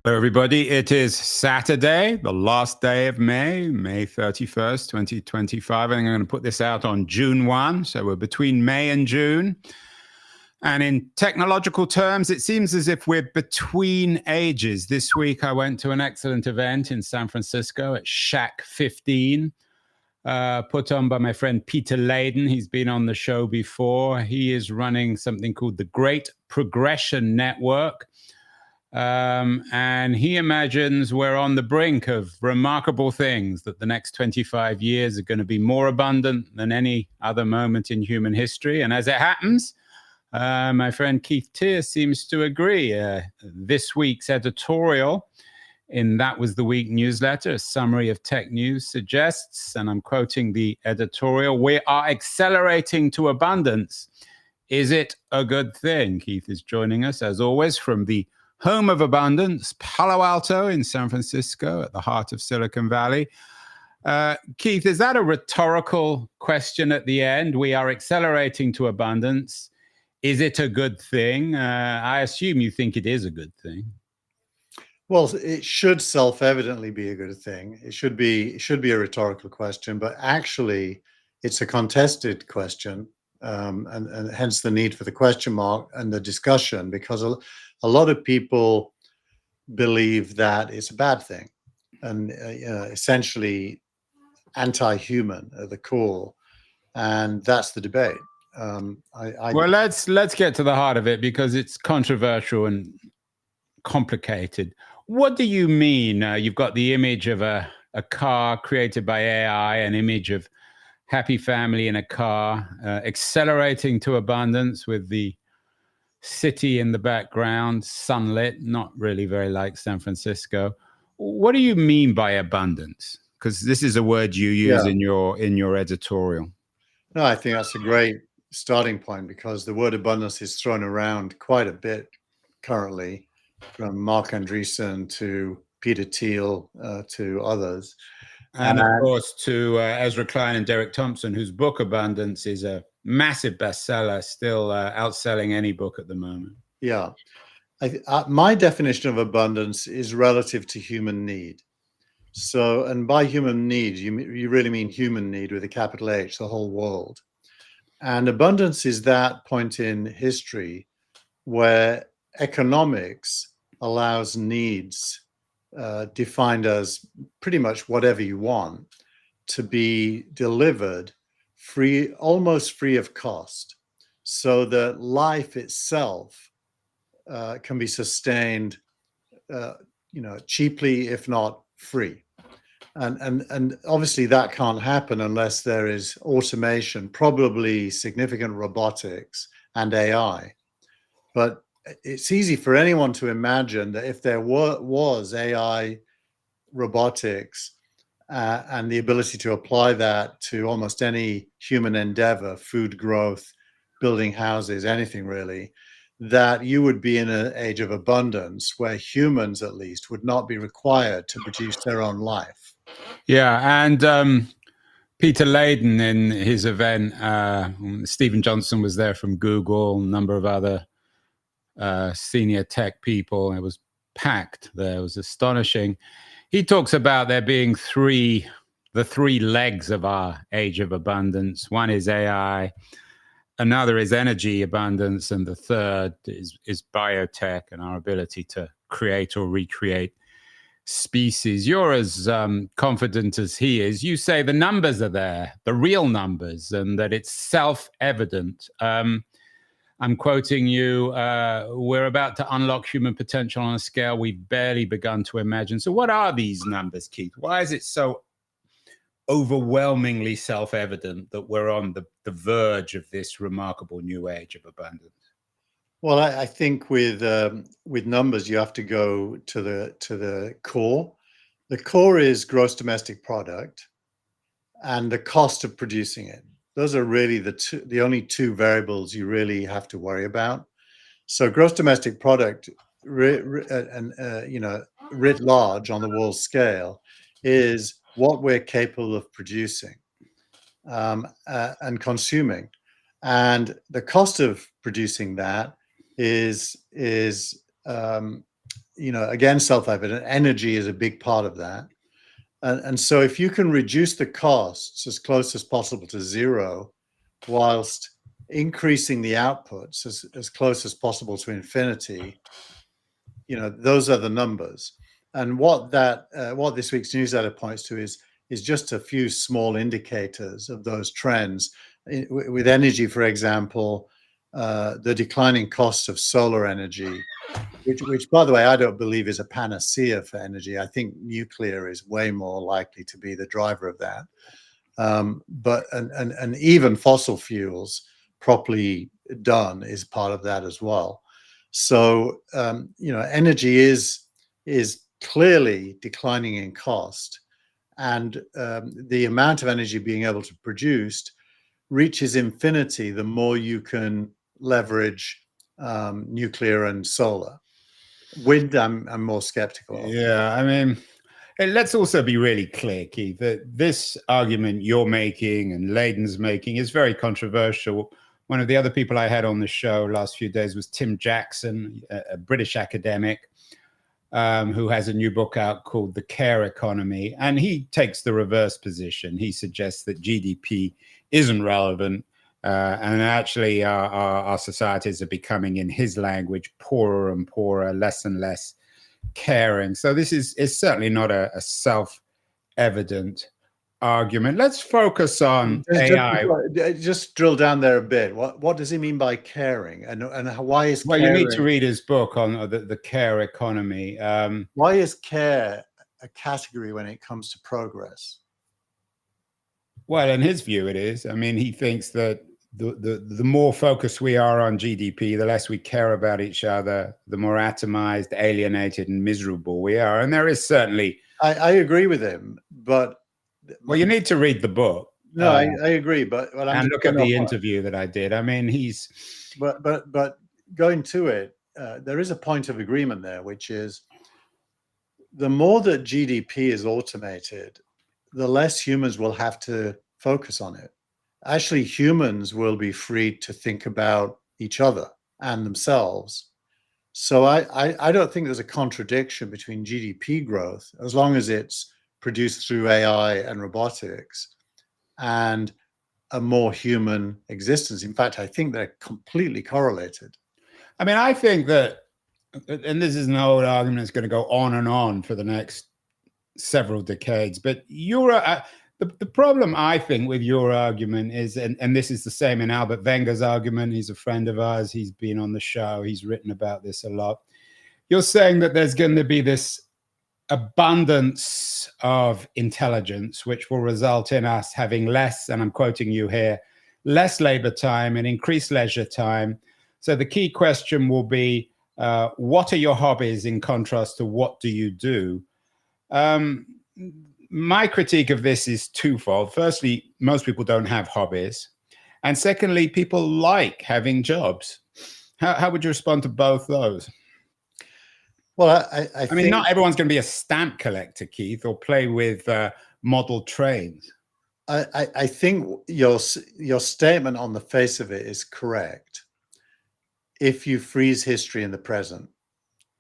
Hello, everybody. It is Saturday, the last day of May, May 31st, 2025. And I'm going to put this out on June 1. So we're between May and June. And in technological terms, it seems as if we're between ages. This week, I went to an excellent event in San Francisco at Shack 15, put on by my friend Peter Layden. He's been on the show before. He is running something called the Great Progression Network. And he imagines we're on the brink of remarkable things, that the next 25 years are going to be more abundant than any other moment in human history. And as it happens, my friend Keith Teare seems to agree. This week's editorial in That Was the Week newsletter, a summary of tech news, suggests, and I'm quoting the editorial, "We are accelerating to abundance. Is it a good thing?" Keith is joining us, as always, from the home of abundance, Palo Alto in San Francisco, at the heart of Silicon Valley. Keith, is that a rhetorical question at the end? We are accelerating to abundance. Is it a good thing? I assume you think it is a good thing. Well, it should self-evidently be a good thing. It should be a rhetorical question, but actually it's a contested question, and hence the need for the question mark and the discussion, because a lot of people believe that it's a bad thing and essentially anti-human at the core, and that's the debate. Well, let's get to the heart of it, because it's controversial and complicated. What do you mean? You've got the image of a car created by AI, an image of happy family in a car, accelerating to abundance with the city in the background, sunlit, not really very like San Francisco. What do you mean by abundance? Because this is a word you use in your editorial. No, I think that's a great starting point, because the word abundance is thrown around quite a bit currently, from Mark Andreessen to Peter Thiel to others. And of course, to Ezra Klein and Derek Thompson, whose book Abundance is a massive bestseller, still outselling any book at the moment. Yeah. My definition of abundance is relative to human need. So, and by human need, you really mean human need with a capital H, the whole world. And abundance is that point in history where economics allows needs defined as pretty much whatever you want to be delivered free, almost free of cost, so that life itself can be sustained, cheaply, if not free. And obviously that can't happen unless there is automation, probably significant robotics and AI. But it's easy for anyone to imagine that if there was AI, robotics, and the ability to apply that to almost any human endeavor, food growth, building houses, anything really, that you would be in an age of abundance where humans, at least, would not be required to produce their own life. Yeah, and Peter Layden in his event, Stephen Johnson was there from Google, a number of other senior tech people. It was packed there. It was astonishing. He talks about there being the three legs of our age of abundance. One is AI, another is energy abundance, and the third is biotech and our ability to create or recreate species. You're as confident as he is. You say the numbers are there, the real numbers, and that it's self-evident. I'm quoting you, we're about to unlock human potential on a scale we've barely begun to imagine. So what are these numbers, Keith? Why is it so overwhelmingly self-evident that we're on the verge of this remarkable new age of abundance? Well, I think with numbers, you have to go to the core. The core is gross domestic product and the cost of producing it. Those are really the only two variables you really have to worry about. So gross domestic product, writ large on the world scale, is what we're capable of producing and consuming, and the cost of producing that is again, self-evident, energy is a big part of that. And so if you can reduce the costs as close as possible to zero, whilst increasing the outputs as close as possible to infinity, those are the numbers. And what this week's newsletter points to is just a few small indicators of those trends. With energy, for example, the declining cost of solar energy, which, by the way, I don't believe is a panacea for energy. I think nuclear is way more likely to be the driver of that. But even fossil fuels, properly done, is part of that as well. So energy is clearly declining in cost, and the amount of energy being able to produce reaches infinity the more you can leverage nuclear and solar. Wind, I'm more skeptical of. Yeah, I mean, let's also be really clear, Keith, that this argument you're making and Leighton's making is very controversial. One of the other people I had on the show last few days was Tim Jackson, a British academic who has a new book out called The Care Economy. And he takes the reverse position. He suggests that GDP isn't relevant. And actually, our societies are becoming, in his language, poorer and poorer, less and less caring. So this is certainly not a self-evident argument. Let's focus on AI. Just drill down there a bit. What does he mean by caring, and why is well, caring? You need to read his book on the care economy. Why is care a category when it comes to progress? Well, in his view, it is. I mean, he thinks that the more focused we are on GDP, the less we care about each other, the more atomized, alienated, and miserable we are. And there is certainly... I agree with him, but... Well, you need to read the book. No, I agree, but I'm and look at the interview that I did. I mean, he's... But going to it, there is a point of agreement there, which is the more that GDP is automated, the less humans will have to focus on it. Actually, humans will be free to think about each other and themselves. So I don't think there's a contradiction between GDP growth, as long as it's produced through AI and robotics, and a more human existence. In fact, I think they're completely correlated. I mean, I think that, and this is an old argument that's going to go on and on for the next several decades, but the problem, I think, with your argument is, and this is the same in Albert Wenger's argument, he's a friend of ours, he's been on the show, he's written about this a lot. You're saying that there's going to be this abundance of intelligence, which will result in us having less, and I'm quoting you here, less labor time and increased leisure time. So the key question will be, what are your hobbies in contrast to what do you do? My critique of this is twofold. Firstly, most people don't have hobbies. And secondly, people like having jobs. How would you respond to both those? Well, I mean, not everyone's going to be a stamp collector, Keith, or play with model trains. I think your statement on the face of it is correct if you freeze history in the present.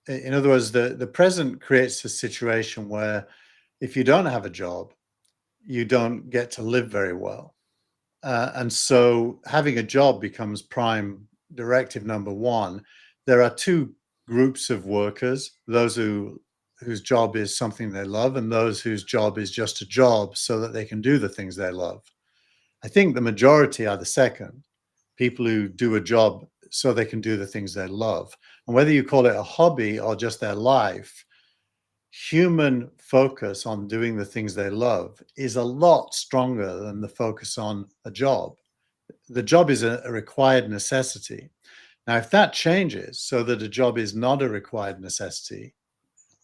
In other words, the present creates a situation where if you don't have a job, you don't get to live very well. And so having a job becomes prime directive number one. There are two groups of workers, those whose job is something they love, and those whose job is just a job so that they can do the things they love. I think the majority are the second, people who do a job so they can do the things they love. And whether you call it a hobby or just their life, human focus on doing the things they love is a lot stronger than the focus on a job. The job is a required necessity. Now, if that changes so that a job is not a required necessity,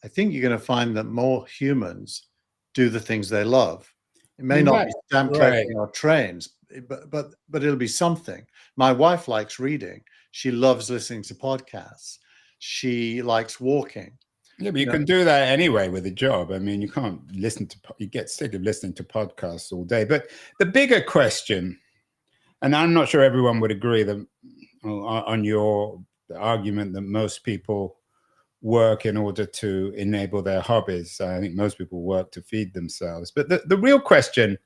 I think you're going to find that more humans do the things they love. It may not be stamp collecting or trains, but it'll be something. My wife likes reading. She loves listening to podcasts. She likes walking. Yeah, but you can do that anyway with a job. I mean, you can't you get sick of listening to podcasts all day. But the bigger question, and I'm not sure everyone would agree that on your argument that most people work in order to enable their hobbies. I think most people work to feed themselves. But the real question,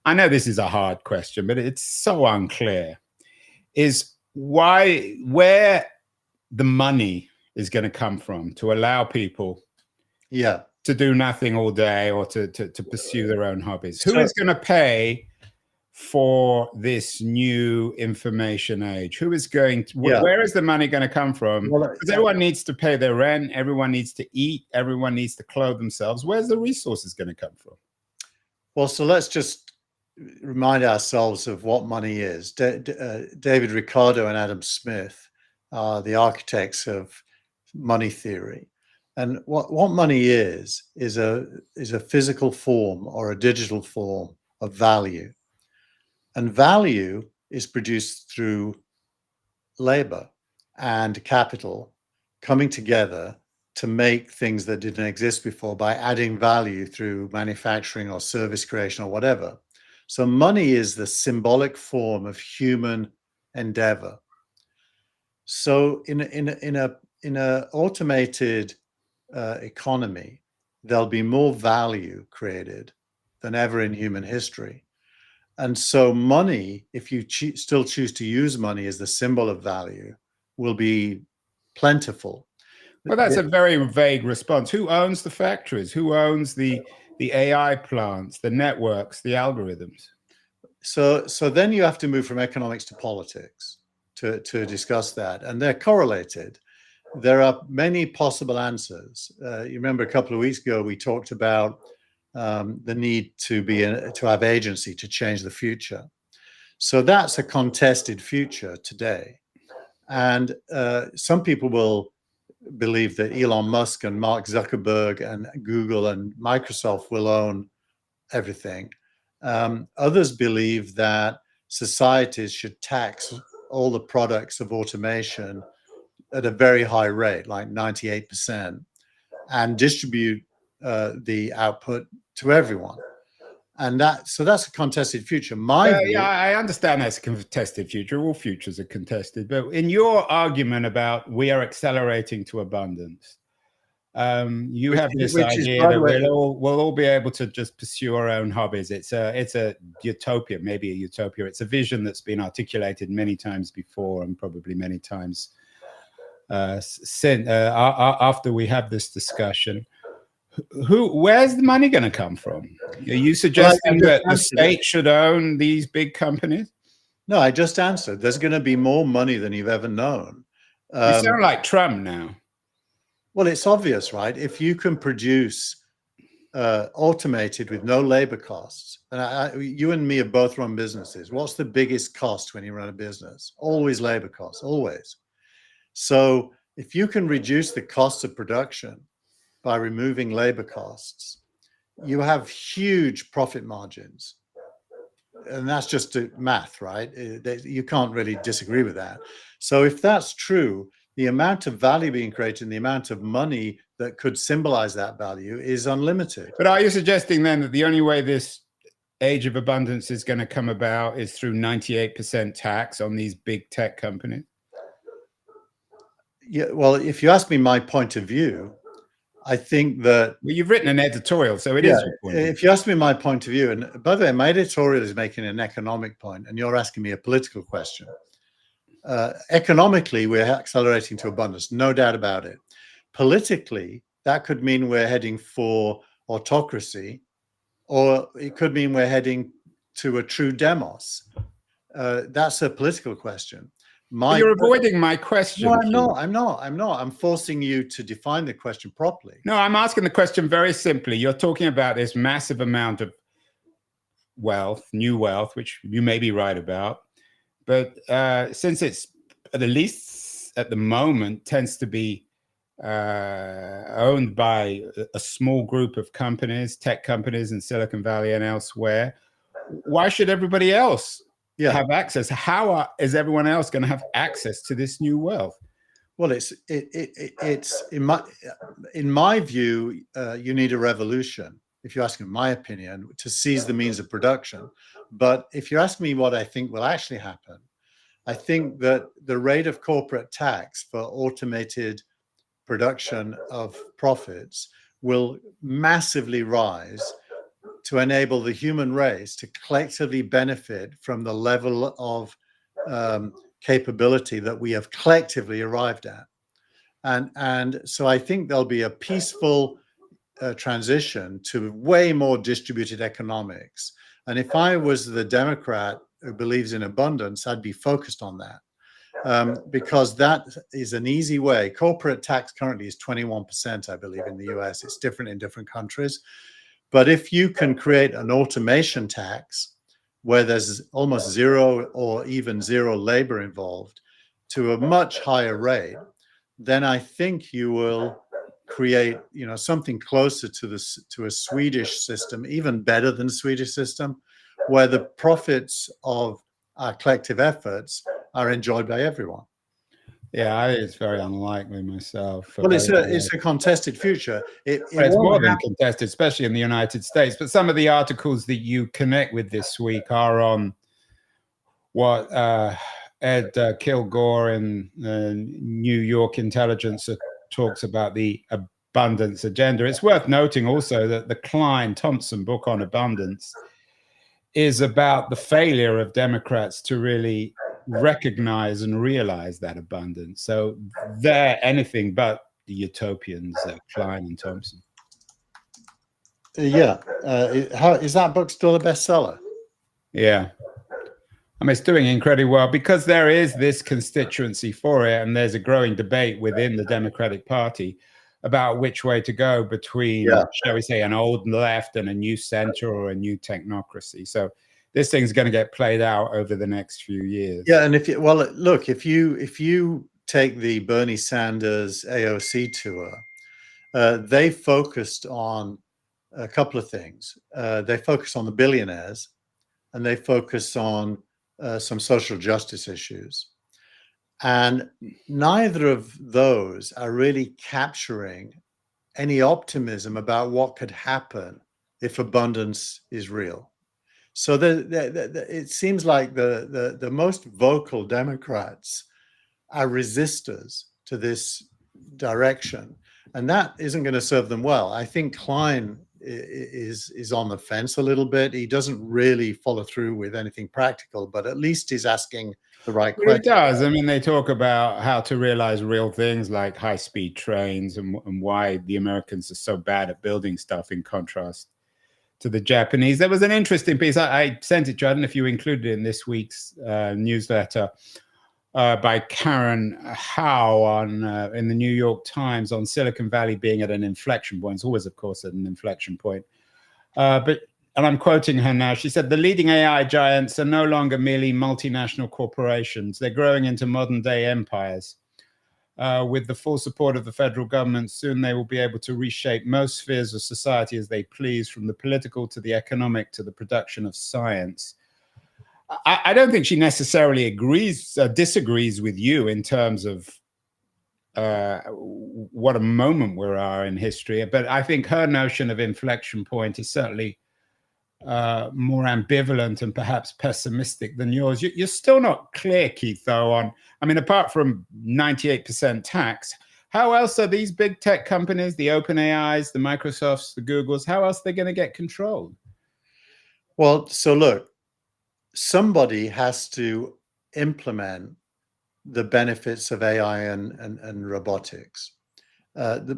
I know this is a hard question, but it's so unclear, is where the money is going to come from to allow people to do nothing all day or to pursue their own hobbies. Who is going to pay for this new information age? Who is going to, where is the money going to come from? Because everyone needs to pay their rent, everyone needs to eat, everyone needs to clothe themselves. Where's the resources going to come from? Well, so let's just remind ourselves of what money is. David Ricardo and Adam Smith are the architects of money theory. And what money is a physical form or a digital form of value. And value is produced through labor and capital coming together to make things that didn't exist before by adding value through manufacturing or service creation or whatever. So money is the symbolic form of human endeavor. So in a automated economy, there'll be more value created than ever in human history. And so money, if you still choose to use money as the symbol of value, will be plentiful. Well, that's a very vague response. Who owns the factories? Who owns the AI plants, the networks, the algorithms? So then you have to move from economics to politics to discuss that, and they're correlated. There are many possible answers. You remember a couple of weeks ago we talked about the need to have agency to change the future. So that's a contested future today, and some people will believe that Elon Musk and Mark Zuckerberg and Google and Microsoft will own everything. Others believe that societies should tax all the products of automation at a very high rate, like 98%, and distribute the output to everyone. And so that's a contested future. Yeah, I understand that's a contested future. All futures are contested. But in your argument about we are accelerating to abundance, you have this idea that we'll all be able to just pursue our own hobbies. It's a utopia, maybe a utopia. It's a vision that's been articulated many times before, and probably many times since after we have this discussion. Where's the money going to come from? Are you suggesting that the state should own these big companies? No, I just answered. There's going to be more money than you've ever known. You sound like Trump now. Well, it's obvious, right? If you can produce automated with no labor costs, and you and me have both run businesses. What's the biggest cost when you run a business? Always labor costs, always. So if you can reduce the cost of production by removing labor costs, you have huge profit margins. And that's just math, right? You can't really disagree with that. So if that's true, the amount of value being created and the amount of money that could symbolize that value is unlimited. But are you suggesting then that the only way this age of abundance is going to come about is through 98% tax on these big tech companies? Yeah, well, if you ask me my point of view, I think that... Well, you've written an editorial, so it is your point. If you ask me my point of view, and by the way, my editorial is making an economic point, and you're asking me a political question. Economically, we're accelerating to abundance, no doubt about it. Politically, that could mean we're heading for autocracy, or it could mean we're heading to a true demos. That's a political question. You're avoiding my question. No, I'm not. I'm forcing you to define the question properly. No, I'm asking the question very simply. You're talking about this massive amount of wealth, new wealth, which you may be right about. But since it's, at least at the moment, tends to be owned by a small group of companies, tech companies in Silicon Valley and elsewhere, why should everybody else have access? How is everyone else going to have access to this new wealth? Well, it's in my view, you need a revolution, if you're asking my opinion, to seize the means of production. But if you ask me what I think will actually happen, I think that the rate of corporate tax for automated production of profits will massively rise to enable the human race to collectively benefit from the level of capability that we have collectively arrived at. And so I think there'll be a peaceful transition to way more distributed economics. And if I was the Democrat who believes in abundance, I'd be focused on that, because that is an easy way. Corporate tax currently is 21%, I believe, in the US. It's different in different countries. But if you can create an automation tax where there's almost zero or even zero labor involved to a much higher rate, then I think you will create, something closer to a Swedish system, even better than Swedish system, where the profits of our collective efforts are enjoyed by everyone. Yeah, I think it's very unlikely myself. Well, it's a contested future. It's more than contested, especially in the United States. But some of the articles that you connect with this week are on what Ed Kilgore in New York Intelligence talks about, the abundance agenda. It's worth noting also that the Klein-Thompson book on abundance is about the failure of Democrats to really recognize and realize that abundance. So they're anything but the utopians, Klein and Thompson. Yeah. How is that book still a bestseller? Yeah. I mean, it's doing incredibly well because there is this constituency for it, and there's a growing debate within the Democratic Party about which way to go between, shall we say, an old left and a new center or a new technocracy. So this thing's going to get played out over the next few years. Yeah, and if you take the Bernie Sanders AOC tour, they focused on a couple of things. They focus on the billionaires, and they focus on some social justice issues. And neither of those are really capturing any optimism about what could happen if abundance is real. So it seems like the most vocal Democrats are resistors to this direction, and that isn't going to serve them well. I think Klein is on the fence a little bit. He doesn't really follow through with anything practical, but at least he's asking the right question. It does. I mean, they talk about how to realize real things like high-speed trains and why the Americans are so bad at building stuff in contrast to the Japanese. There was an interesting piece. I sent it to you. I don't know if you included it in this week's newsletter by Karen Howe in the New York Times on Silicon Valley being at an inflection point. It's always, of course, at an inflection point. And I'm quoting her now. She said, the leading AI giants are no longer merely multinational corporations. They're growing into modern day empires. With the full support of the federal government, soon they will be able to reshape most spheres of society as they please, from the political to the economic to the production of science. I don't think she necessarily disagrees with you in terms of what a moment we are in history. But I think her notion of inflection point is certainly more ambivalent and perhaps pessimistic than yours. You're still not clear, Keith, though, on, I mean, apart from 98% tax, how else are these big tech companies, the OpenAIs, the Microsofts, the Googles, how else are they going to get controlled? Well, so look, somebody has to implement the benefits of AI and robotics.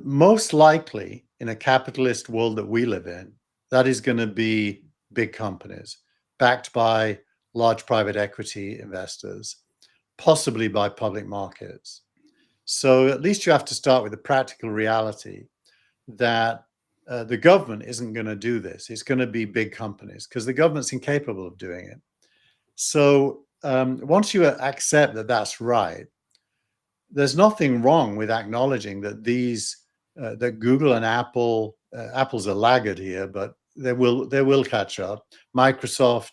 Most likely, in a capitalist world that we live in, that is going to be big companies backed by large private equity investors, possibly by public markets. So at least you have to start with the practical reality that the government isn't going to do this. It's going to be big companies because the government's incapable of doing it. So once you accept that that's right, there's nothing wrong with acknowledging that that Google and Apple, Apple's a laggard here, but they will catch up. Microsoft,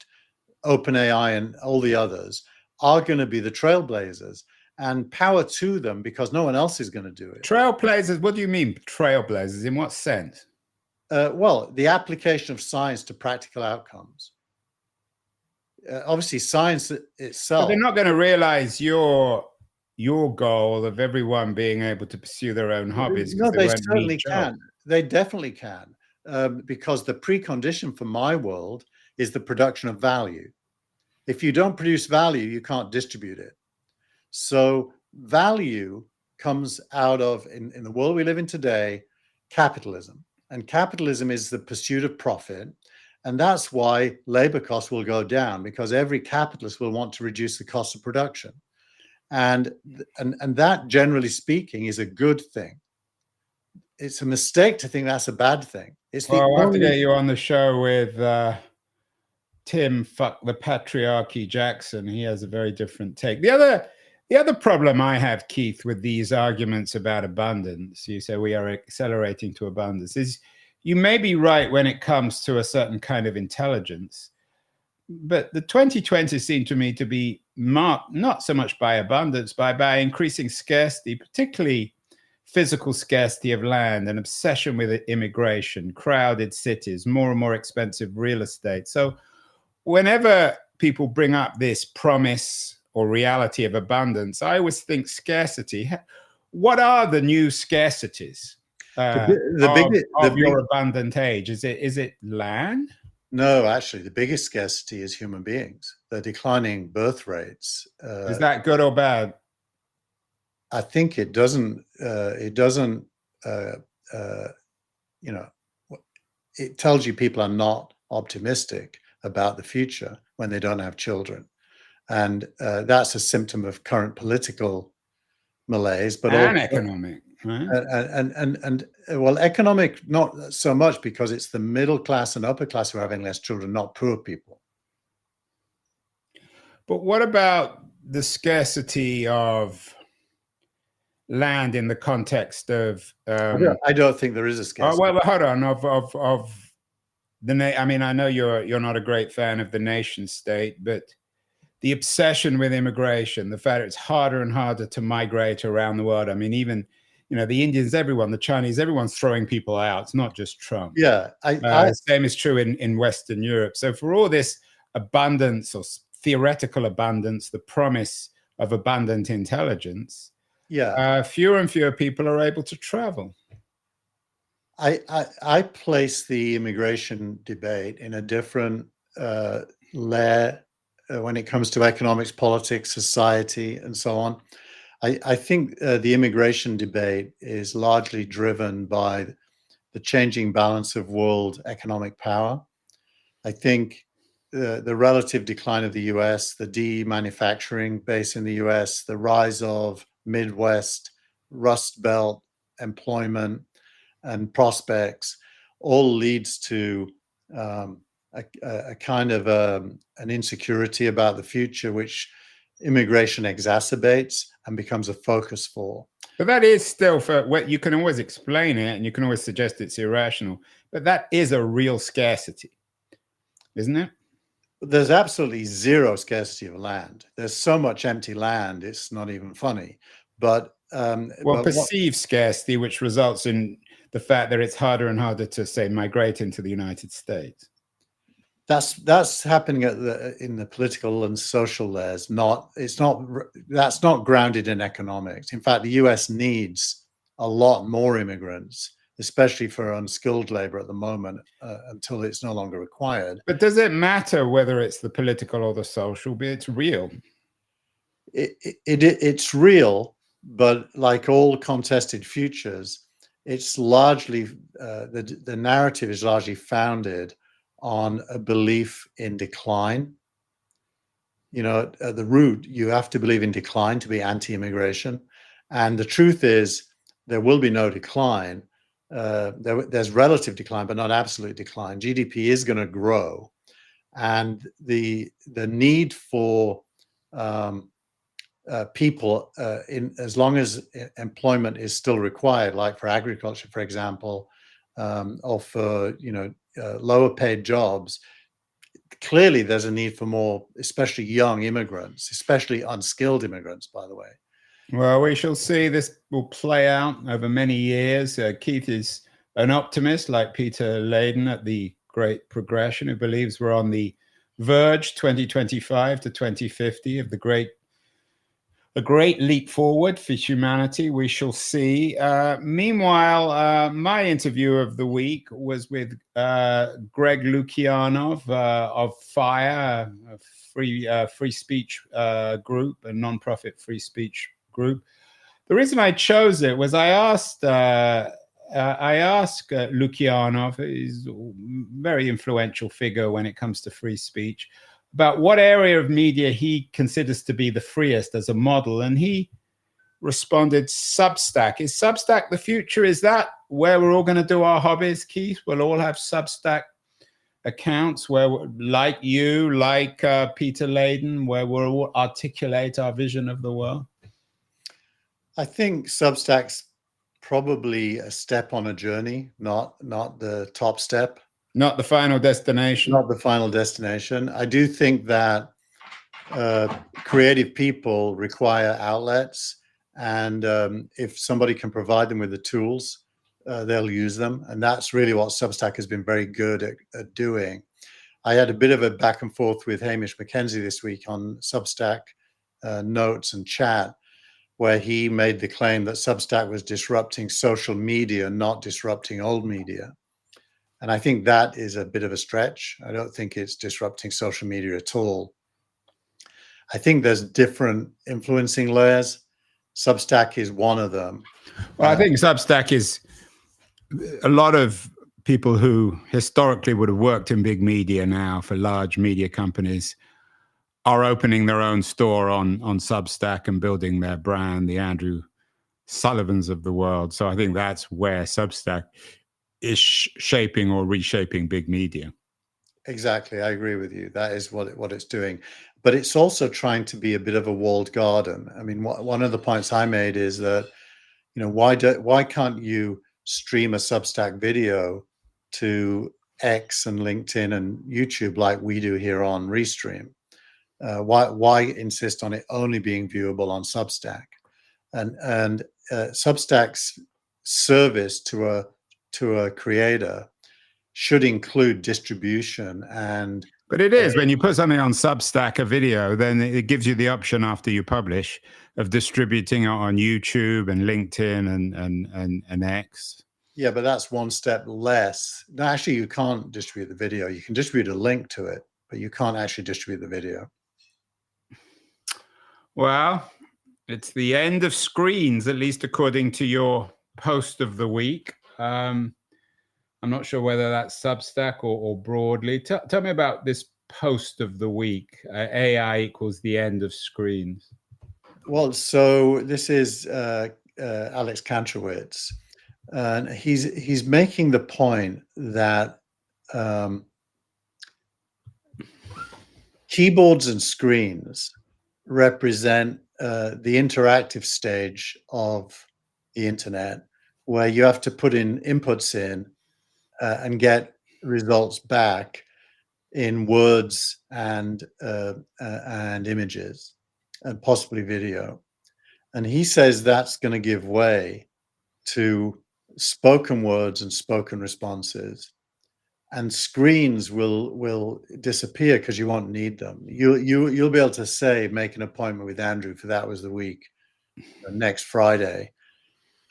OpenAI, and all the others are going to be the trailblazers, and power to them because no one else is going to do it. Trailblazers? What do you mean trailblazers? In what sense? Well, the application of science to practical outcomes. Obviously, science itself. But they're not going to realize your your goal of everyone being able to pursue their own hobbies No, because they they won't need certainly jobs. can. They definitely can, because the precondition for my world is the production of value. If you don't produce value, you can't distribute it. So value comes out of, in the world we live in today, capitalism. And capitalism is the pursuit of profit. And that's why labor costs will go down, because every capitalist will want to reduce the cost of production. And that, generally speaking, is a good thing. It's a mistake to think that's a bad thing. It's the Well, I'll have to only... get you on the show with Tim Fuck the Patriarchy Jackson. He has a very different take. The other problem I have, Keith, with these arguments about abundance, you say we are accelerating to abundance, is you may be right when it comes to a certain kind of intelligence. But the 2020s seem to me to be marked not so much by abundance, but by increasing scarcity, particularly physical scarcity of land, an obsession with immigration, crowded cities, more and more expensive real estate. So whenever people bring up this promise or reality of abundance, I always think scarcity. What are the new scarcities of your abundant age? Is it land? No, actually, the biggest scarcity is human beings. The declining birth rates. Is that good or bad? I think it doesn't. It tells you people are not optimistic about the future when they don't have children, and that's a symptom of current political malaise, but and also economic. Right? And well, economic not so much, because it's the middle class and upper class who are having less children, not poor people. But what about the scarcity of land in the context of? I don't think there is a scarcity. Well, hold on. Of the I mean, I know you're not a great fan of the nation state, but the obsession with immigration, the fact it's harder and harder to migrate around the world. I mean, even the Indians, everyone, the Chinese, everyone's throwing people out. It's not just Trump. Yeah, the same is true in Western Europe. So for all this abundance or theoretical abundance, the promise of abundant intelligence, fewer and fewer people are able to travel. I place the immigration debate in a different layer when it comes to economics, politics, society, and so on. I think the immigration debate is largely driven by the changing balance of world economic power. I think the relative decline of the US, the de-manufacturing base in the US, the rise of Midwest, Rust Belt employment and prospects all leads to a kind of an insecurity about the future, which immigration exacerbates and becomes a focus for. But that is still, you can always explain it and you can always suggest it's irrational, but that is a real scarcity, isn't it? There's absolutely zero scarcity of land. There's so much empty land, it's not even funny. But perceived scarcity, which results in the fact that it's harder and harder to, say, migrate into the United States. That's happening in the political and social layers. That's not grounded in economics. In fact, the US needs a lot more immigrants, especially for unskilled labor at the moment, until it's no longer required. But does it matter whether it's the political or the social? It's real. It's real, but like all contested futures, it's largely the narrative is largely founded on a belief in decline. At the root, you have to believe in decline to be anti-immigration. And the truth is, there will be no decline. There's relative decline, but not absolute decline. GDP is going to grow. And the need for people, as long as employment is still required, like for agriculture, for example, or for lower paid jobs, clearly there's a need for more, especially young immigrants, especially unskilled immigrants, by the way. Well, we shall see. This will play out over many years. Keith is an optimist, like Peter Leyden at the Great Progression, who believes we're on the verge, 2025 to 2050, of the great a great leap forward for humanity. We shall see. Meanwhile, my interview of the week was with Greg Lukianov of FIRE, a free speech group, a nonprofit free speech group. The reason I chose it was I asked Lukianov, he's a very influential figure when it comes to free speech, about what area of media he considers to be the freest as a model. And he responded, Substack. Is Substack the future? Is that where we're all going to do our hobbies, Keith? We'll all have Substack accounts where, like you, like Peter Layden, where we'll all articulate our vision of the world? I think Substack's probably a step on a journey, not the top step. Not the final destination. Not the final destination. I do think that creative people require outlets, and if somebody can provide them with the tools, they'll use them. And that's really what Substack has been very good at doing. I had a bit of a back and forth with Hamish McKenzie this week on Substack notes and chat, where he made the claim that Substack was disrupting social media, not disrupting old media. And I think that is a bit of a stretch. I don't think it's disrupting social media at all. I think there's different influencing layers. Substack is one of them. Well, I think Substack is a lot of people who historically would have worked in big media now for large media companies are opening their own store on Substack and building their brand, the Andrew Sullivans of the world. So I think that's where Substack is shaping or reshaping big media. Exactly, I agree with you. That is what it's doing. But it's also trying to be a bit of a walled garden. I mean, one of the points I made is that, why can't you stream a Substack video to X and LinkedIn and YouTube like we do here on Restream? Why insist on it only being viewable on Substack? And Substack's service to a creator should include distribution and. But it is, when you put something on Substack, a video, then it gives you the option after you publish of distributing it on YouTube and LinkedIn and X. Yeah, but that's one step less. No, actually, you can't distribute the video. You can distribute a link to it, but you can't actually distribute the video. Well, it's the end of screens, at least according to your post of the week. I'm not sure whether that's Substack or broadly. Tell me about this post of the week. AI equals the end of screens. Well, so this is Alex Kantrowitz, and he's making the point that keyboards and screens represent the interactive stage of the internet, where you have to put in inputs in and get results back in words and images and possibly video. And he says that's going to give way to spoken words and spoken responses, and screens will disappear because you won't need them. You'll be able to say, make an appointment with Andrew for that was the week, next Friday,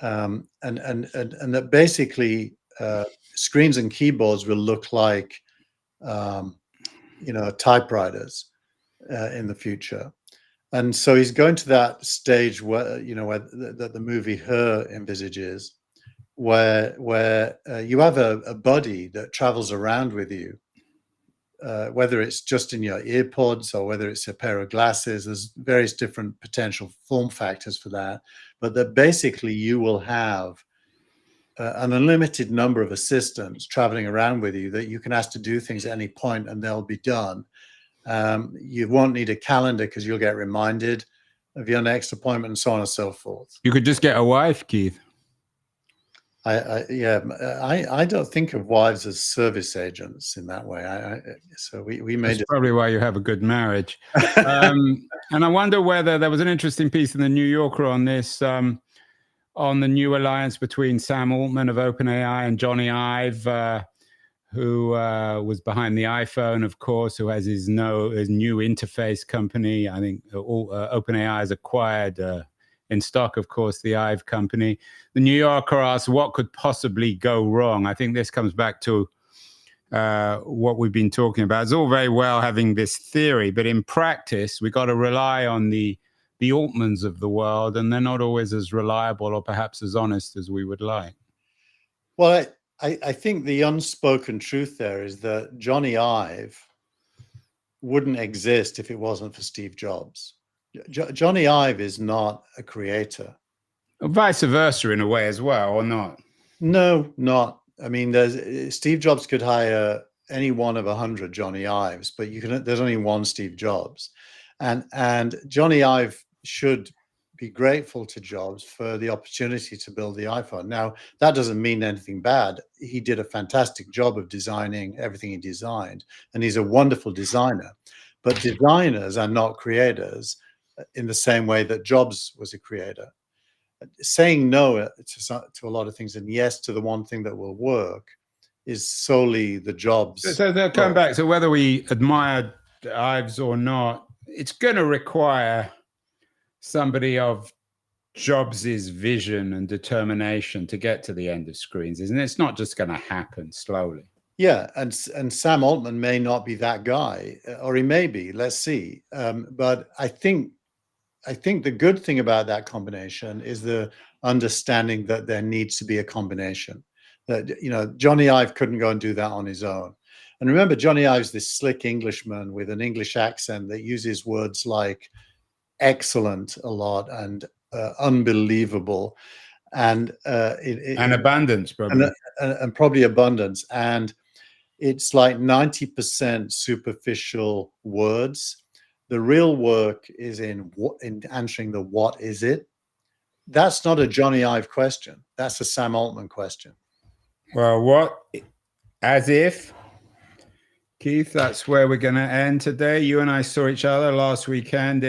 and that basically screens and keyboards will look like typewriters in the future. And so he's going to that stage where the movie Her envisages, where you have a buddy that travels around with you, whether it's just in your earpods or whether it's a pair of glasses. There's various different potential form factors for that, but that basically you will have an unlimited number of assistants traveling around with you that you can ask to do things at any point and they'll be done. You won't need a calendar because you'll get reminded of your next appointment and so on and so forth. You could just get a wife, Keith. I don't think of wives as service agents in that way. So we made. That's probably why you have a good marriage. And I wonder whether there was an interesting piece in the New Yorker on this, on the new alliance between Sam Altman of OpenAI and Johnny Ive, who was behind the iPhone, of course, who has his new interface company. I think OpenAI has acquired in stock, of course, the IVE company. The New Yorker asked, what could possibly go wrong? I think this comes back to what we've been talking about. It's all very well having this theory, but in practice, we've got to rely on the Altmans of the world, and they're not always as reliable or perhaps as honest as we would like. Well, I think the unspoken truth there is that Johnny Ive wouldn't exist if it wasn't for Steve Jobs. Johnny Ive is not a creator. Vice versa in a way as well, or not? No, not. I mean, Steve Jobs could hire any one of 100 Johnny Ives, but there's only one Steve Jobs. And Johnny Ive should be grateful to Jobs for the opportunity to build the iPhone. Now, that doesn't mean anything bad. He did a fantastic job of designing everything he designed, and he's a wonderful designer. But designers are not creators in the same way that Jobs was a creator. Saying no to a lot of things and yes to the one thing that will work is solely the Jobs. So they'll come back. So whether we admire Ives or not, it's going to require somebody of Jobs's vision and determination to get to the end of screens, isn't it? It's not just going to happen slowly. Yeah, and Sam Altman may not be that guy, or he may be. Let's see. But I think the good thing about that combination is the understanding that there needs to be a combination. That Johnny Ive couldn't go and do that on his own. And remember, Johnny Ive's this slick Englishman with an English accent that uses words like excellent a lot and unbelievable and abundance probably and probably abundance, and it's like 90% superficial words. The real work is in answering the what is it. That's not a Johnny Ive question. That's a Sam Altman question. Well, what as if, Keith, that's where we're going to end today. You and I saw each other last weekend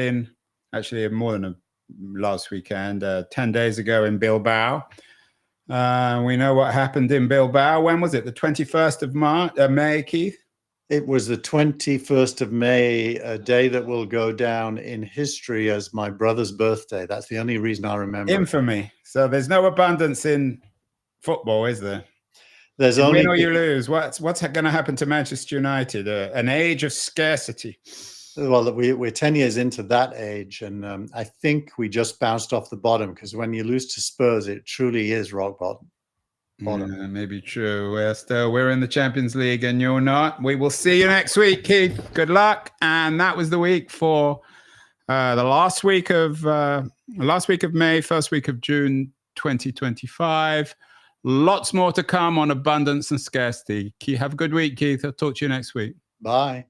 actually more than last weekend, 10 days ago in Bilbao. We know what happened in Bilbao. When was it? The 21st of May, Keith? It was the 21st of May, a day that will go down in history as my brother's birthday. That's the only reason I remember. Infamy. So there's no abundance in football, is there? There's you only win or you lose. What's going to happen to Manchester United? An age of scarcity. Well, we're 10 years into that age, and I think we just bounced off the bottom, because when you lose to Spurs, it truly is rock bottom. Yeah, maybe true. We're in the Champions League and you're not. We will see you next week, Keith. Good luck. And that was the week for the last week of May, first week of June 2025. Lots more to come on abundance and scarcity. Have a good week, Keith. I'll talk to you next week. Bye.